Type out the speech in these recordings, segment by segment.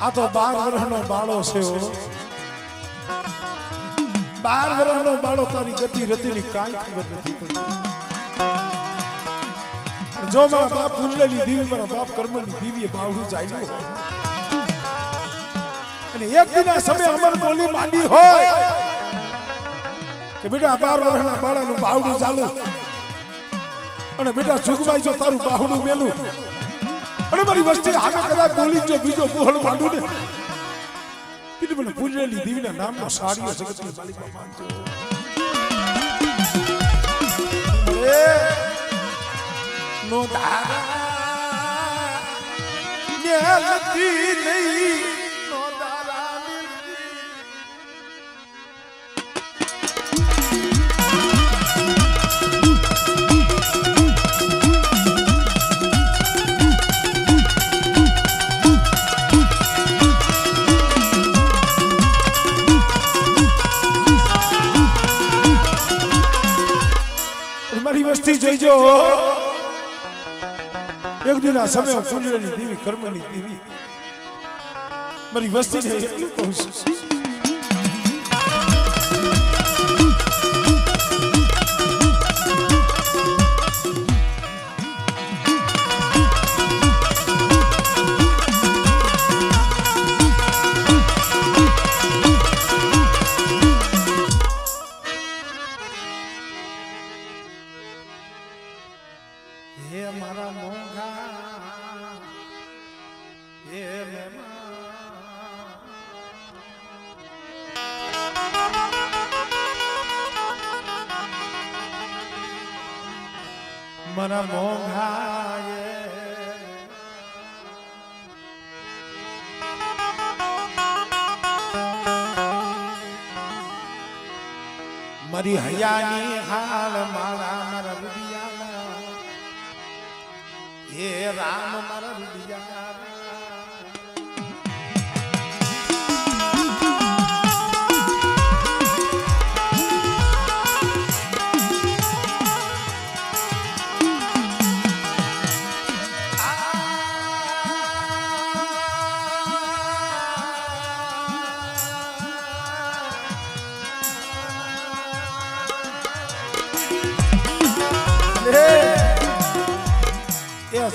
આ તો 12 વર્ષનો બાળો છે. 12 વર્ષનો બાળો તારી ગતિ રતિની કાંઈ ખબર નથી પડતી. જો મારા બાપ કુંડલી દેવી મારા બાપ કર્મની દેવીએ બાવડું ચાલ્યું અને એક દિના સમય અમર બોલી માંડી હોય કે બેટા 12 વર્ષના બાળાનું બાવડું ચાલુ અને બેટા સુખભાઈ જો તારું બાવડું મેલું અને મારી વસ્તી હામે કદાચ બોલી જો બીજો બોહળ માંડું ને કીધું મને કુંડલી દેવીના નામનો સાડીઓ જગતની માલિકા માનજો. નો દારા ન્યાલતી નહીં નો દારા મારી વસ્તી જોઈજો. એક દિન આ સમય કુંડળની દેવી કર્મની દેવી મારી વસ્તીને એટલું કહું છું. હે મારા મોંઘા હે મારા મોંઘા મારી હૈયાની હાલ મારા મારા રૂપિયા હે રામ મારા રૂપિયા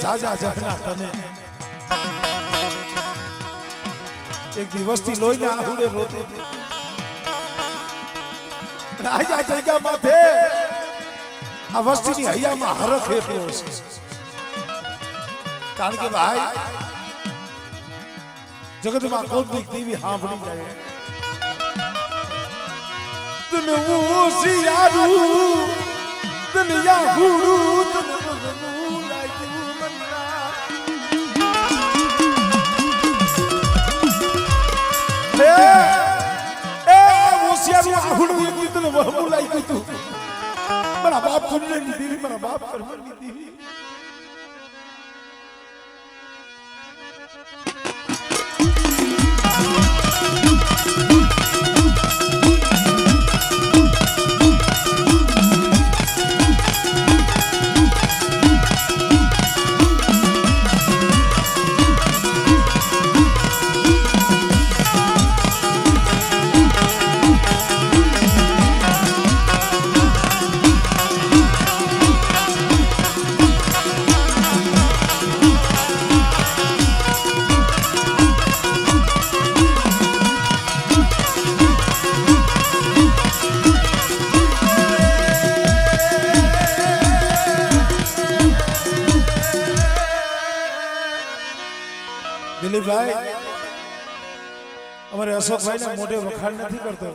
જાજા જગના તને એક દિવસથી લોહીને આહુડે રોતી રાજા જગ્યા માથે આ વસ્તીની હૈયામાં હરખ એટલો છે. કારણ કે ભાઈ જગતમાં કોઈક દેવી સાંભળી જાય તને ઓસિયારું તને યાહુડું તને મારા બાપ કુંડળની દેવી મારા બાપ કર્મની દેવી દિલીપભાઈ અમારે અશોકભાઈ ના મોઢે વખાણ નથી કરતો.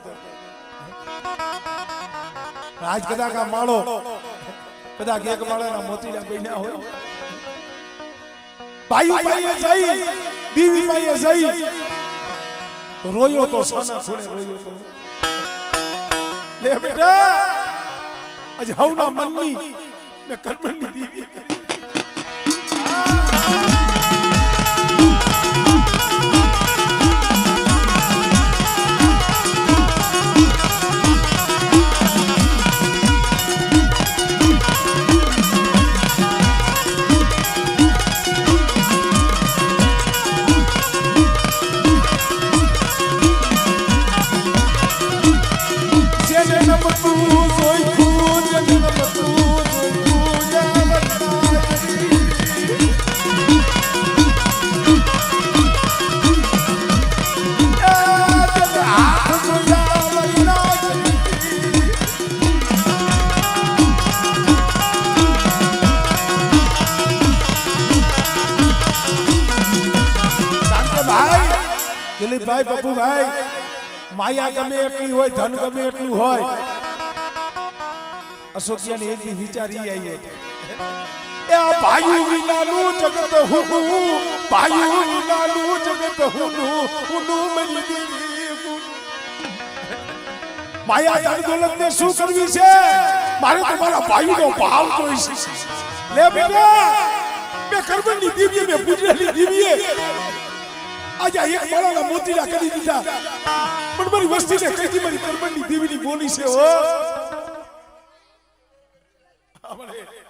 આજ કદાચ આ માળો કદાચ એક માળાના મોતીના બન્યા હોય ભાઈ ભાઈએ જઈ દીવી ભાઈએ જઈ તો રોયો તો સોના છોડે રોયો તો લે બેટા આજ હવના મનની મે કર્મની દીવી તું જોઈતું જન્મ તું જોઈતું જાવનારી હાથ જોયા વૈરાગની દિલીપભાઈ પપ્પુભાઈ માયા ગમે એટલી હોય ધન ગમે એટલું હોય અશોકિયાની એક દી વિચારી આવીએ એ આ ભાઈ વિનાનું જગત હું ભાઈ વિનાનું જગત હું મરી ગઈ માયા ધન દોલત ને શું કરવી છે મારે તમારા ભાઈનો ભાવ જોઈશે લે બેટા મે કરબની દીવીએ મે પૂજેલી દીવીએ આજે એક માળાના મોતીડા કરી દીધા પણ મારી વસ્તીને કઈથી મારી કરબની દેવીની બોલી છે હો આપણે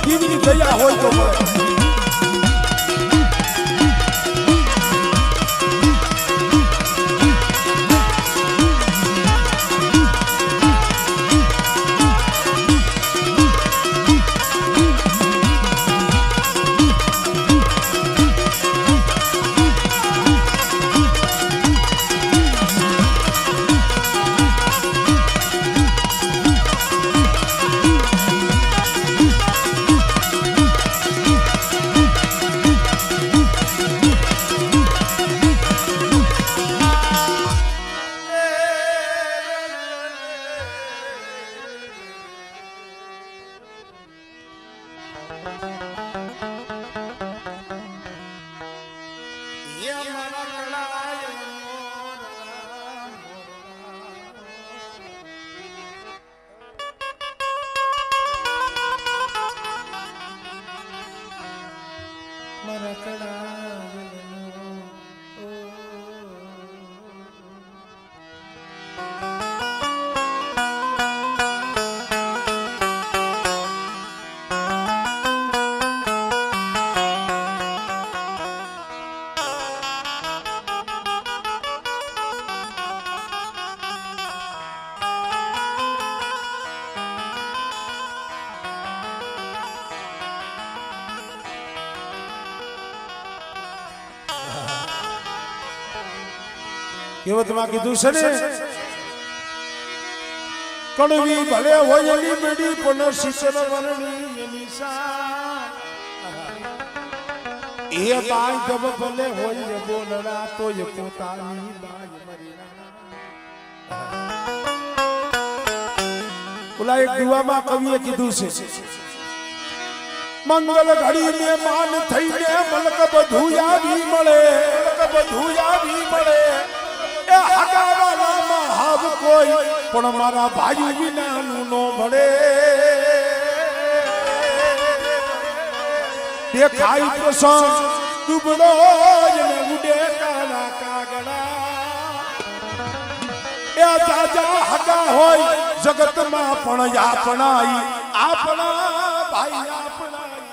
દીવીની દયા હોય તો મળે કેવતમાં કીધું છે ને કડવી ભલે હોય એની બેડી પણ શીતળ વરણી એની સા એ બાઈ ગબ ભલે હોય એ બોલડા તો એ પોતાની બાઈ મરીના ઓલા એક દીવામાં કવિએ કીધું છે મંગલ ઘડી ને માન થઈને મલક બધું આવી મળે મલક બધું આવી મળે એ હગાવાલામાં હાવ કોઈ પણ મારા ભાઈ વિનાનું નો મળે દેખાય પ્રસંગ દુબળો એને ઉડે કાળા કાગડા એ જાજા હગા હોય જગતમાં પણ આપણાઈ આપણા ભાઈ આપણાઈ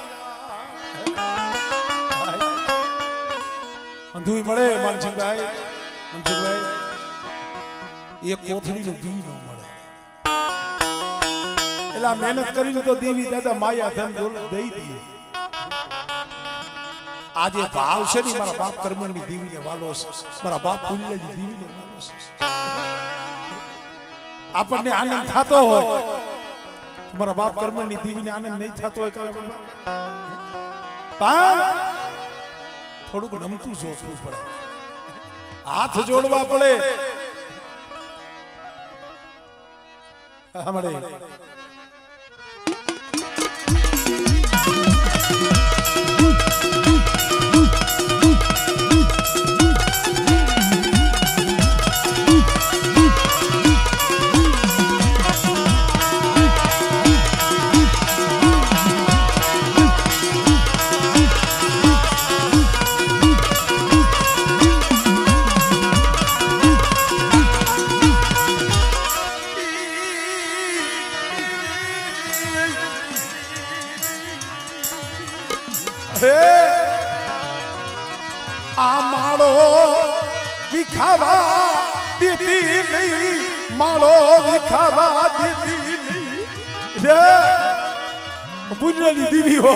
અંધુઈ મળે માનસિંહભાઈ એ કોથળીનું ઘી ન મળે એટલે મહેનત કરીને તો દેવી દાદા માયા ધન દોલત દઈ દઈએ આજે ભાવ છે ને મારા બાપ કર્મની દેવીને વાલો છે મારા બાપ પુણ્યની દેવીને વાલો છે આપણને આનંદ થતો હોય મારા બાપ કર્મની દેવીને આનંદ નહીં થતો હોય પણ થોડુંક નમતું જોવું પડે હાથ જોડવા પડે હમણે હે આ માળો વિખાવા દીધી નહીં, માળો વિખાવા દીધી નહીં રે પુણ્યની દીવી હો.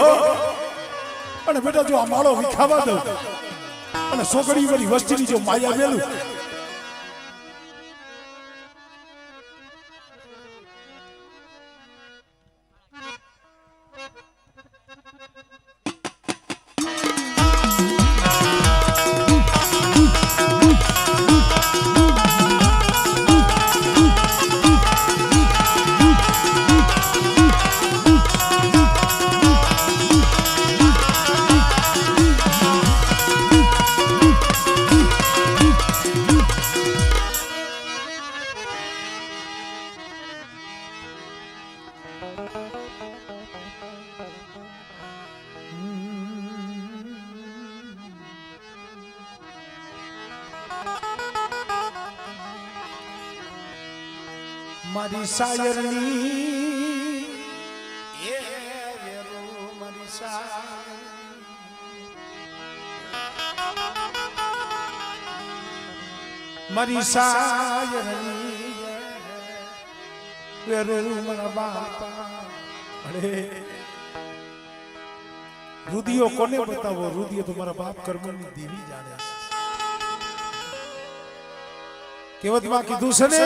અને બેટા જો આ માળો વિખાવા દઉં અને સોગડી વાળી વસ્તીની જો માયા મેલું, મારી શાયરની એ વેરો મારી શાયરની વેરો મારા બાપા. અરે રુદિયો કોને બતાવો? રુદિયો તો મારા બાપ કર્મની દેવી જાણે. કહેવતમાં કીધું છે ને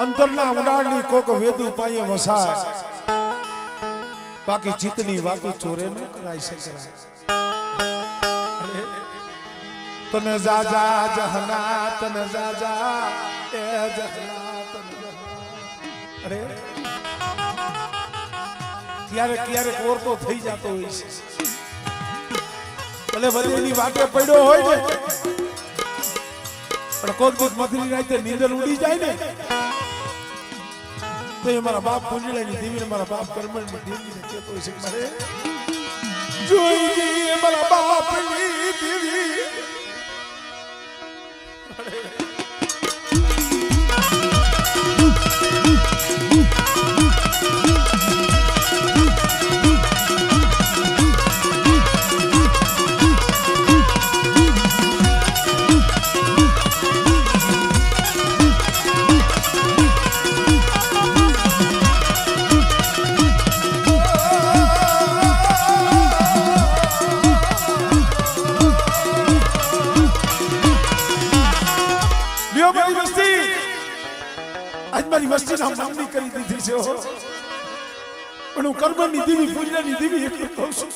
અંતરના ઉડાડની કોક વેદુ પાયે વસાય, બાકી ચિતની વાતો ચોરે ન કરાય શકરાય. તને જાજા જહના તને જાજા એ જહના તને. અરે ક્યારેક ઓરતો થઈ જતો હોય છે, ભલે વધેની વાટે પડ્યો હોય ને, પણ કોક મધરી રાતે નીંદર ઉડી જાય ને તો એ મારા બાપ પુંજળાની દેવીને મારા બાપ કર્મની દેવીને કહેતો હોય છે કે મારે જોઈ જઈએ મારા બાપની દેવી. મારી વસ્તી નામ નામની કરી દીધી છે, પણ હું કર્મની દેવી પૂજનાની દેવી એટલું કહું છું.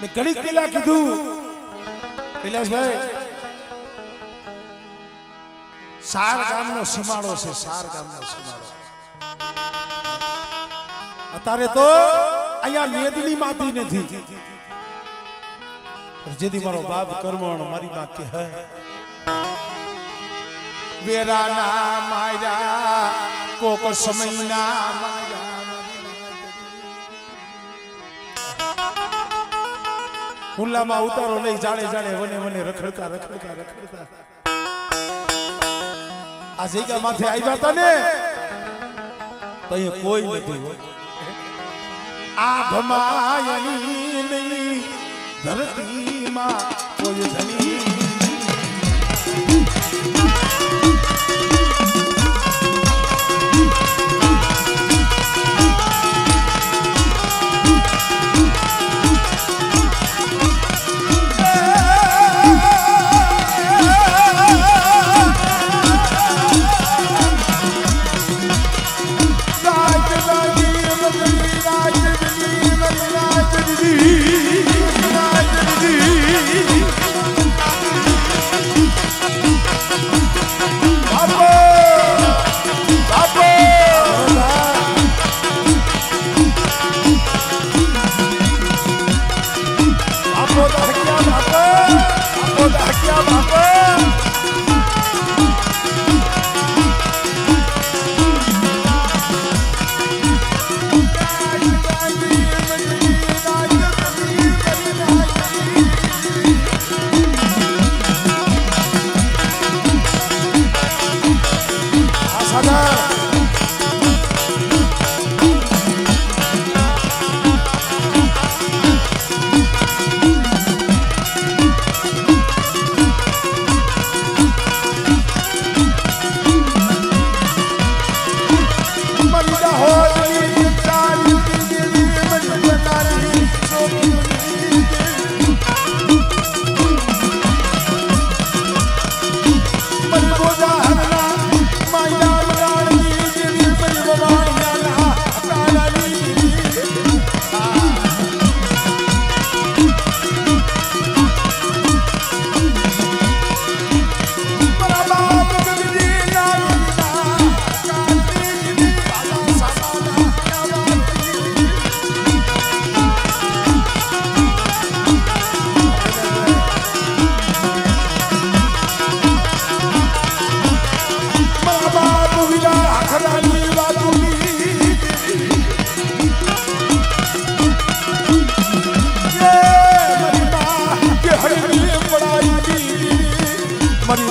મેં ઘણી પેલા કીધું કૈલાસભાઈ, સાર ગામનો સીમાડો છે, સાર ગામનો સીમાડો. અત્યારે તો અહીંયા મેદની માતી નથી, જેથી મારો બાપ કર્મણ મારી માં કે હે વેરાના માયા કોક સમયના માયા હુલ્લામાં ઉતારો લઈ જાડે જાડે વને વને રખડતા રખડતા રખડતા આ જગ્યા માથે આવ્યા હતા ને તો એ કોઈ નથી. આ ભમાયની નહીં ધરતીમાં કોઈ ધની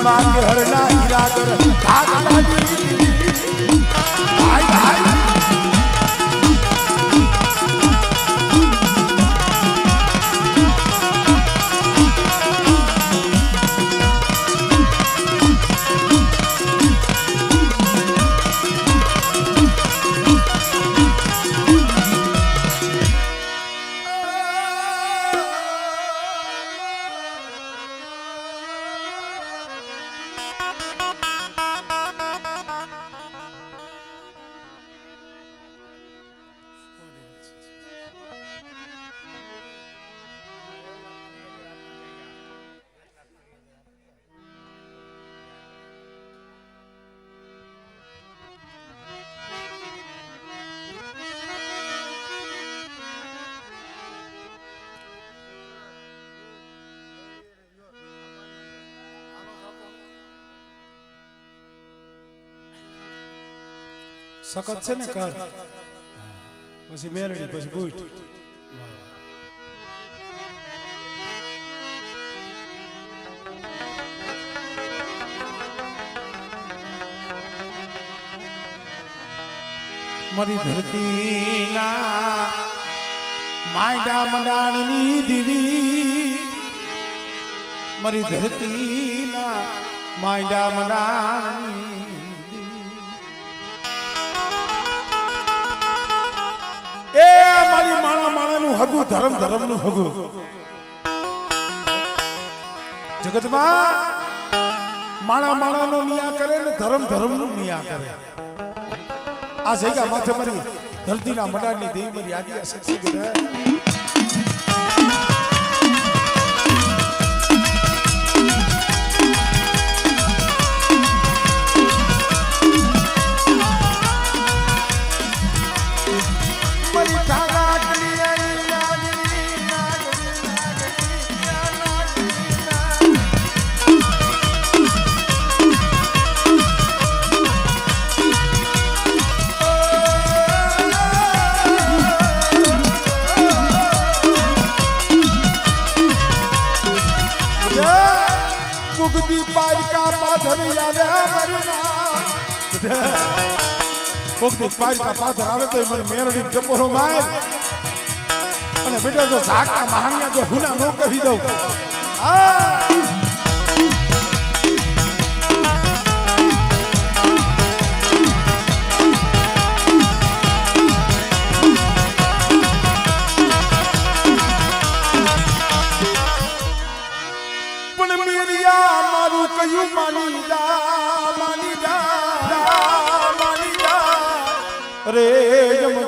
માં કે હરના હીરા કર ભાઈ ભાઈ સખત છે ને કર પછી મેરડી પછી બૂટ મારી ધરતીના માયડા મંડાણની દીવી મારી ધરતીના માયડા મંડાણની એ મારી માણાનું હગું ધર્મનું હગું જગતમાં માણાનો નિયા કરે ને ધર્મનું નિયા કરે આ જગ્યા માથે મારી ધરતીના મંડાણની દેવી મારી આદિ શક્તિ પાથર આવે તો મને મેરડી જપોરો માર અને બેટા જો ઝાકા મહાન્યા જો હુના નો કહી દઉં પણ મેરિયા મારું કયું માની જા અરે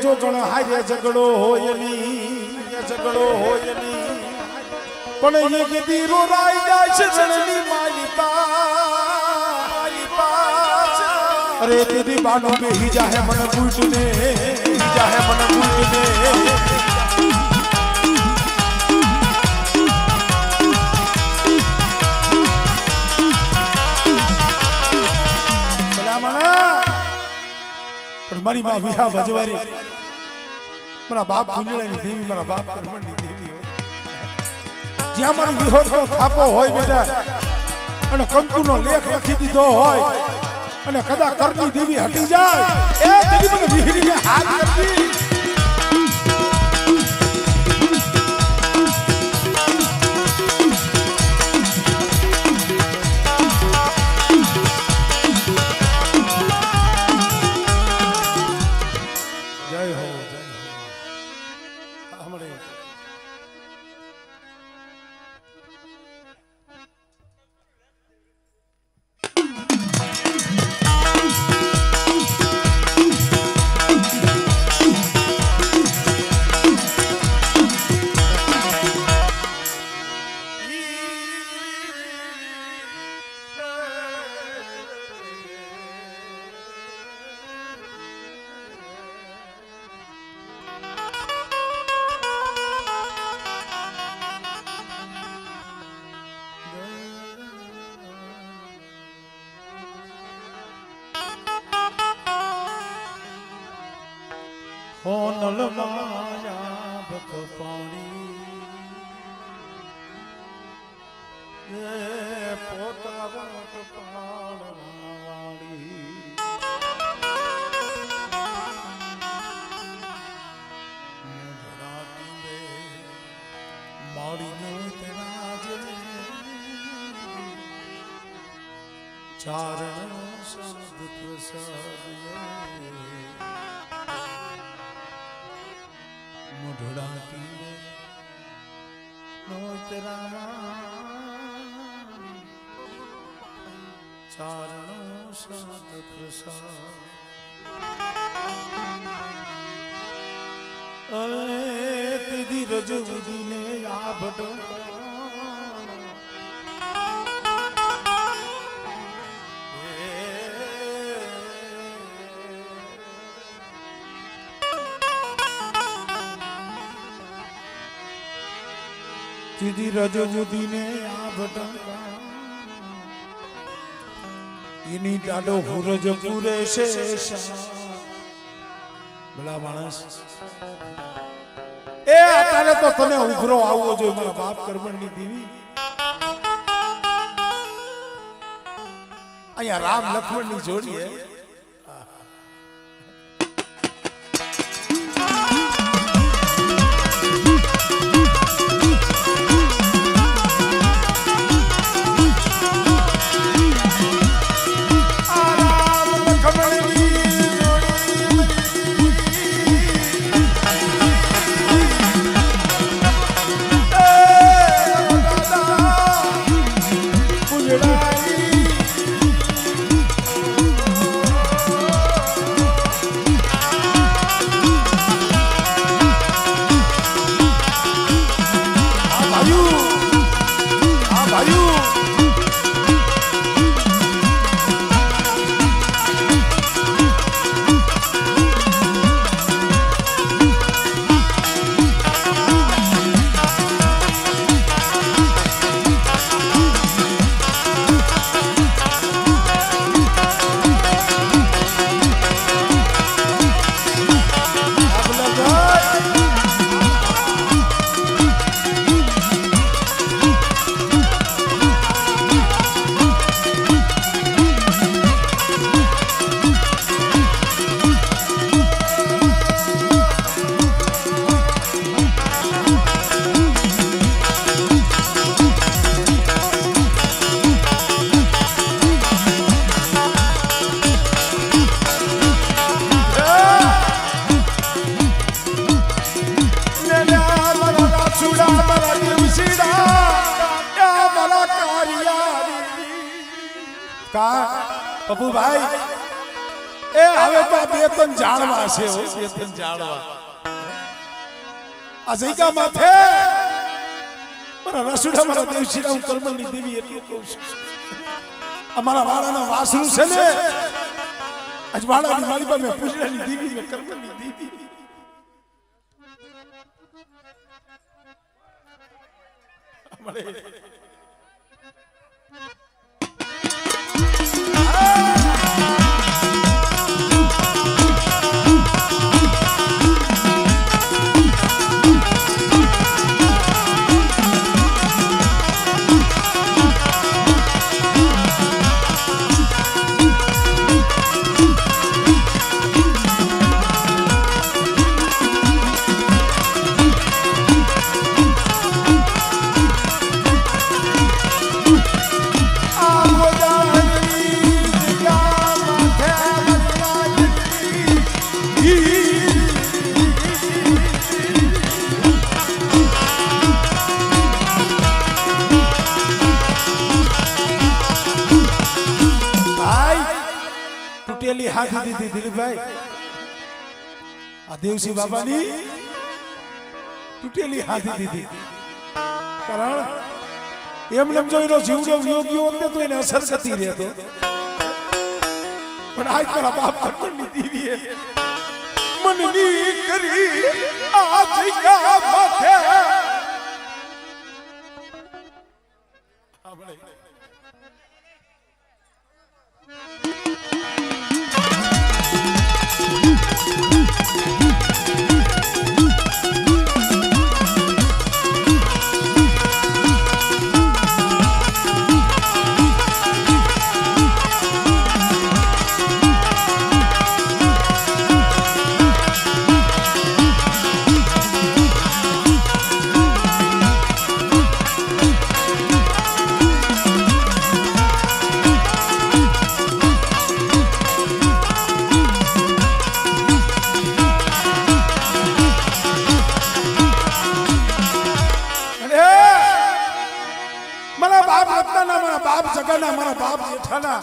જો ગણ હારે ઝઘડો હોય પણ એ કીધી રોરાઈ જાય છે જણની માલિપા અરે દીદી બાનો બેહી જાહે મને પૂછને મારી માં વિહા ભજવારી મારા બાપ ગુંજળાની દેવી મારા બાપ કર્મણની દેવી જ્યાં મારો વિહો થાપો હોય બેટા અને કંકુનો લેખ લખી દીધો હોય અને કદાચ કરની દેવી હટી જાય એ દેવી મને વિહરીને હાથ કરવી હોનલ માયા બક પાણી એ પોતા ચારણ શબ્દ પ્રસાદ મોઢડાટી ચારણ શબ્દ પ્રસાદ તીધી રજુદીને આ ભટો તીધી રજુદીને આ ભટો એની દાડો હુરજ પૂરે છે ભલા માણસ એ અત્યારે તો તને ઉભરો આવવો જોઈએ મારા બાપ કરમણની દેવી અહીંયા રામ લક્ષ્મણની જોડી હે પપ્પુ ભાઈ એ હવે તો બે ત્રણ જાણવા છે બે ત્રણ જાણવા આ જઈકા માથે મારા રસુડા મારા દેવશીરા હું કરમણની દેવી એટલું કહું છું અમારા વાળાના વાસણું છે ને આજ વાળાની મારી પાસે મેં પૂજરાની દેવી મેં કરમણની દેવી મળે હાથી દીધી દિલીપભાઈ આ દેવસી બાબાની તૂટેલી હાથી દીધી કારણ એમને જોઈનો જીવડો યોગ્યો હોત તો એને અસર કરતી રહેતો પણ આજ મારા બાપ કરમણની દેવીએ મનની કરી આ જગ્યા માથે આપણે મારા બાપ રત્નાના, મારા બાપ જગાના, મારા બાપ જેઠાના